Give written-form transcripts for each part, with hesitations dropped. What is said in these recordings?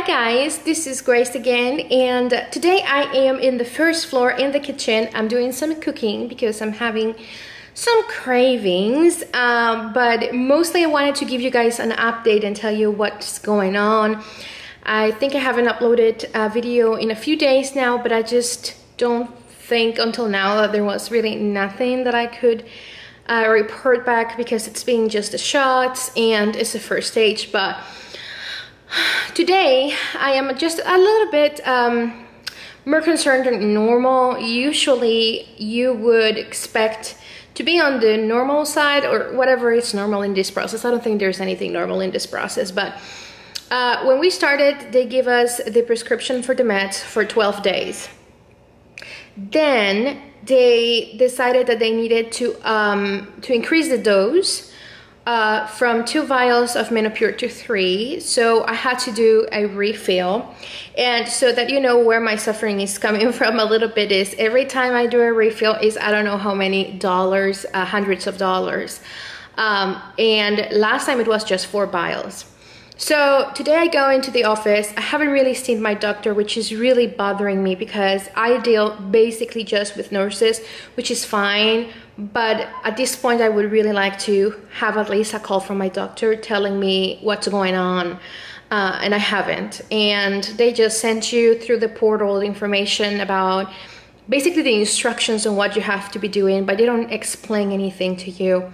guys, this is Grace again, and today I am in the first floor in the kitchen. I'm doing some cooking because I'm having some cravings, but mostly I wanted to give you guys an update and tell you what's going on. I think I haven't uploaded a video in a few days now, but I just don't think until now that there was really nothing that I could report back because it's been just the shots and it's the first stage. But today I am just a little bit more concerned than normal. Usually you would expect to be on the normal side or whatever is normal in this process. I don't think there's anything normal in this process, but when we started, they gave us the prescription for the meds for 12 days. Then they decided that they needed to increase the dose from 2 vials of Menopur to 3. So I had to do a refill. And so that you know where my suffering is coming from a little bit is every time I do a refill is I don't know how many dollars, hundreds of dollars. And last time it was just 4 vials. So today I go into the office. I haven't really seen my doctor, which is really bothering me because I deal basically just with nurses, which is fine. But at this point, I would really like to have at least a call from my doctor telling me what's going on. And I haven't. And they just sent you through the portal information about basically the instructions on what you have to be doing, but they don't explain anything to you.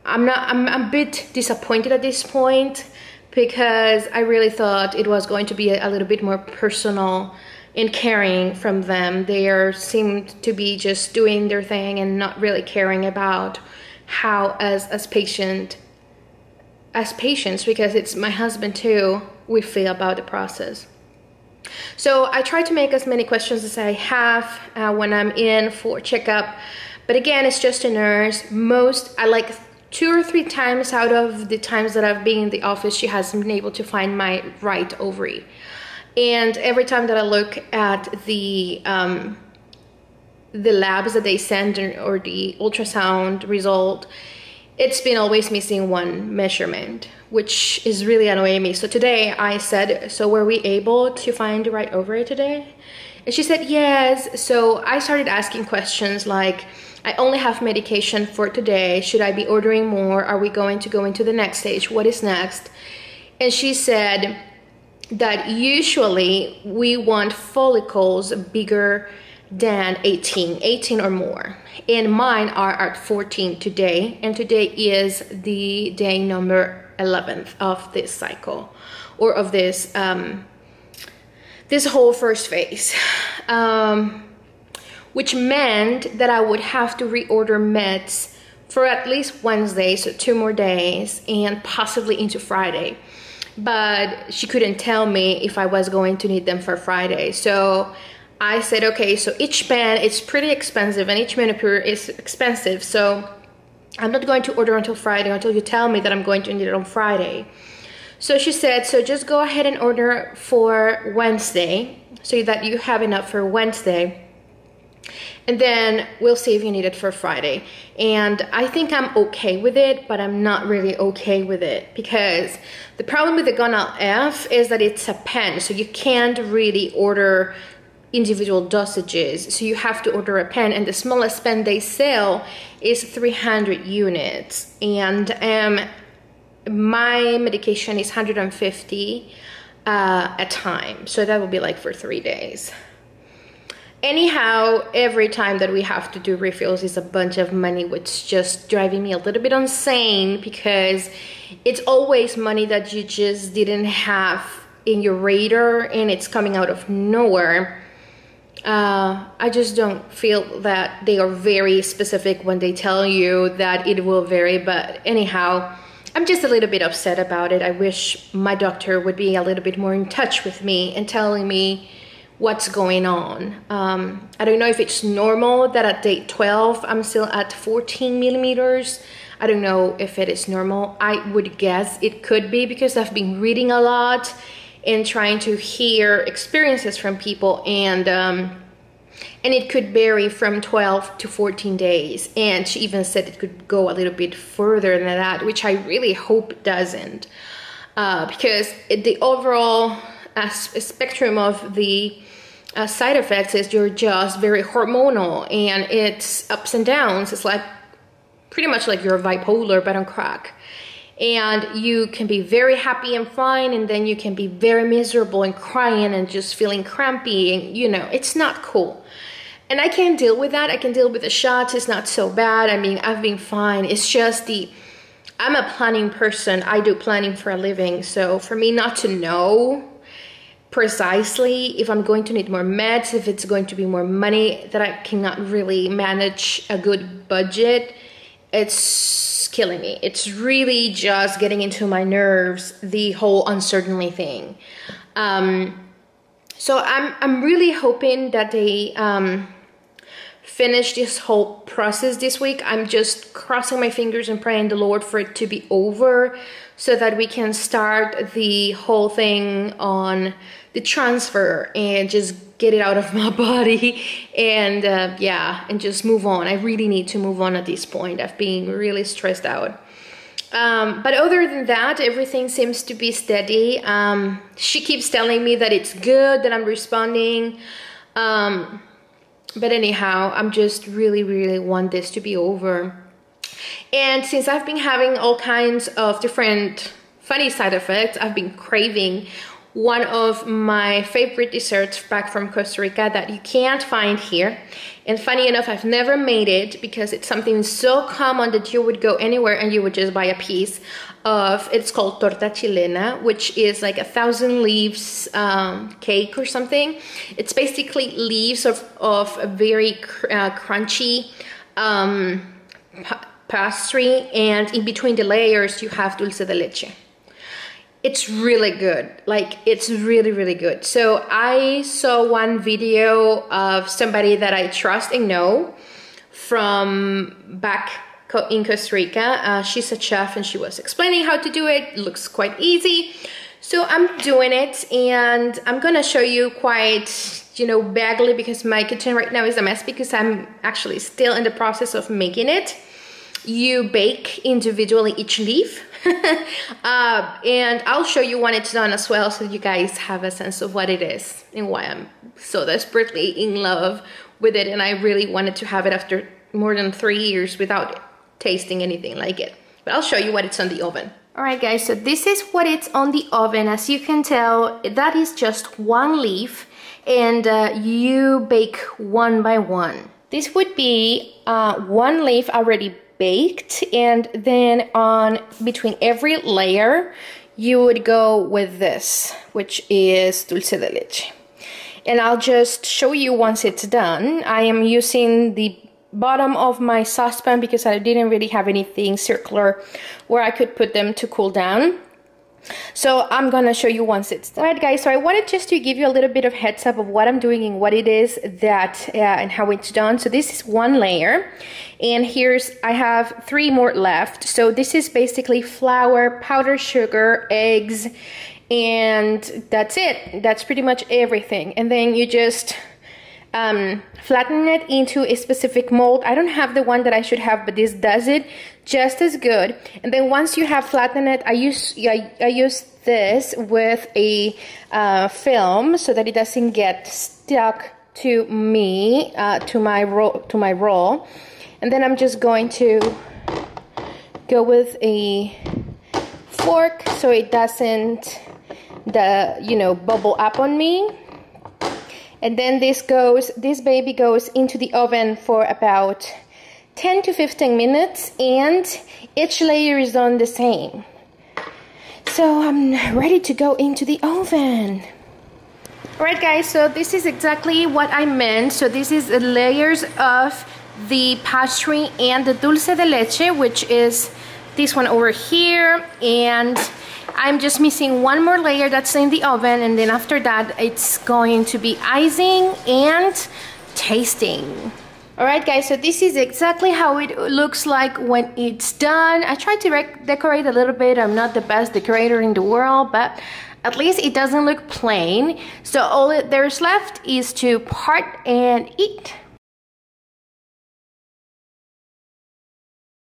I'm a bit disappointed at this point because I really thought it was going to be a little bit more personal and caring from them. They seemed to be just doing their thing and not really caring about how as patients, because it's my husband too, we feel about the process. So I try to make as many questions as I have when I'm in for checkup, but again, it's just a nurse. I like 2 or 3 times out of the times that I've been in the office, she hasn't been able to find my right ovary. And every time that I look at the labs that they send or the ultrasound result, it's been always missing 1 measurement, which is really annoying me. So today I said, so were we able to find the right ovary today? And she said, yes. So I started asking questions like, I only have medication for today. Should I be ordering more? Are we going to go into the next stage? What is next? And she said that usually we want follicles bigger than 18 or more. And mine are at 14 today. And today is the day number 11th of this cycle or of this, this whole first phase. Which meant that I would have to reorder meds for at least Wednesday, so 2 more days, and possibly into Friday. But she couldn't tell me if I was going to need them for Friday. So I said, okay, so each pen is pretty expensive and each Menopur is expensive. So I'm not going to order until Friday until you tell me that I'm going to need it on Friday. So she said, so just go ahead and order for Wednesday so that you have enough for Wednesday. And then we'll see if you need it for Friday. And I think I'm okay with it, but I'm not really okay with it because the problem with the Gonal F is that it's a pen, so you can't really order individual dosages. So you have to order a pen, and the smallest pen they sell is 300 units. And my medication is 150 a time, so that will be like for 3 days. Anyhow, every time that we have to do refills is a bunch of money, which is just driving me a little bit insane because it's always money that you just didn't have in your radar and it's coming out of nowhere. I just don't feel that they are very specific when they tell you that it will vary, but anyhow, I'm just a little bit upset about it. I wish my doctor would be a little bit more in touch with me and telling me what's going on. I don't know if it's normal that at day 12 I'm still at 14 millimeters. I don't know if it is normal. I would guess it could be because I've been reading a lot and trying to hear experiences from people, and it could vary from 12 to 14 days. And she even said it could go a little bit further than that, which I really hope it doesn't. because the overall spectrum of the side effects is you're just very hormonal, and it's ups and downs. It's like pretty much like you're bipolar but on crack. And you can be very happy and fine, and then you can be very miserable and crying and just feeling crampy, and you know, it's not cool. And I can deal with that. I can deal with the shots. It's not so bad. I mean, I've been fine. It's just I'm a planning person. I do planning for a living. So for me not to know precisely if I'm going to need more meds, if it's going to be more money, that I cannot really manage a good budget, it's killing me. It's really just getting into my nerves, the whole uncertainty thing. So I'm really hoping that they finish this whole process this week. I'm just crossing my fingers and praying the Lord for it to be over, so that we can start the whole thing on the transfer and just get it out of my body, and yeah, and just move on. I really need to move on at this point. I've been really stressed out. But other than that, everything seems to be steady. She keeps telling me that it's good, that I'm responding. But anyhow, I'm just really want this to be over. And since I've been having all kinds of different funny side effects, I've been craving one of my favorite desserts back from Costa Rica that you can't find here. And funny enough, I've never made it because it's something so common that you would go anywhere and you would just buy a piece of, it's called Torta Chilena, which is like 1,000 leaves cake or something. It's basically leaves of a very crunchy pastry, and in between the layers you have dulce de leche. It's really good. Like, it's really good. So I saw one video of somebody that I trust and know from back in Costa Rica. She's a chef and she was explaining how to do it. It looks quite easy. So I'm doing it, and I'm gonna show you quite, you know, badly, because my kitchen right now is a mess because I'm actually still in the process of making it. You bake individually each leaf. And I'll show you when it's done as well, so you guys have a sense of what it is and why I'm so desperately in love with it. And I really wanted to have it after more than 3 years without tasting anything like it. But I'll show you what it's on the oven. Alright guys, so this is what it's on the oven. As you can tell, that is just one leaf, and you bake one by one. This would be one leaf already baked, and then on between every layer you would go with this, which is dulce de leche. And I'll just show you once it's done. I am using the bottom of my saucepan because I didn't really have anything circular where I could put them to cool down. So I'm gonna show you once it's done. Alright guys, so I wanted just to give you a little bit of heads up of what I'm doing and what it is that and how it's done. So this is one layer, and I have 3 more left. So this is basically flour, powdered sugar, eggs, and that's it. That's pretty much everything. And then you just flatten it into a specific mold. I don't have the one that I should have, but this does it just as good. And then once you have flattened it, I use this with a film so that it doesn't get stuck to me, to my roll. And then I'm just going to go with a fork so it doesn't bubble up on me. And then this baby goes into the oven for about 10 to 15 minutes, and each layer is done the same. So I'm ready to go into the oven. Alright guys, so this is exactly what I meant. So this is the layers of the pastry and the dulce de leche, which is this one over here, and I'm just missing one more layer that's in the oven, and then after that it's going to be icing and tasting. Alright guys, so this is exactly how it looks like when it's done. I tried to decorate a little bit. I'm not the best decorator in the world, but at least it doesn't look plain. So all there's left is to part and eat.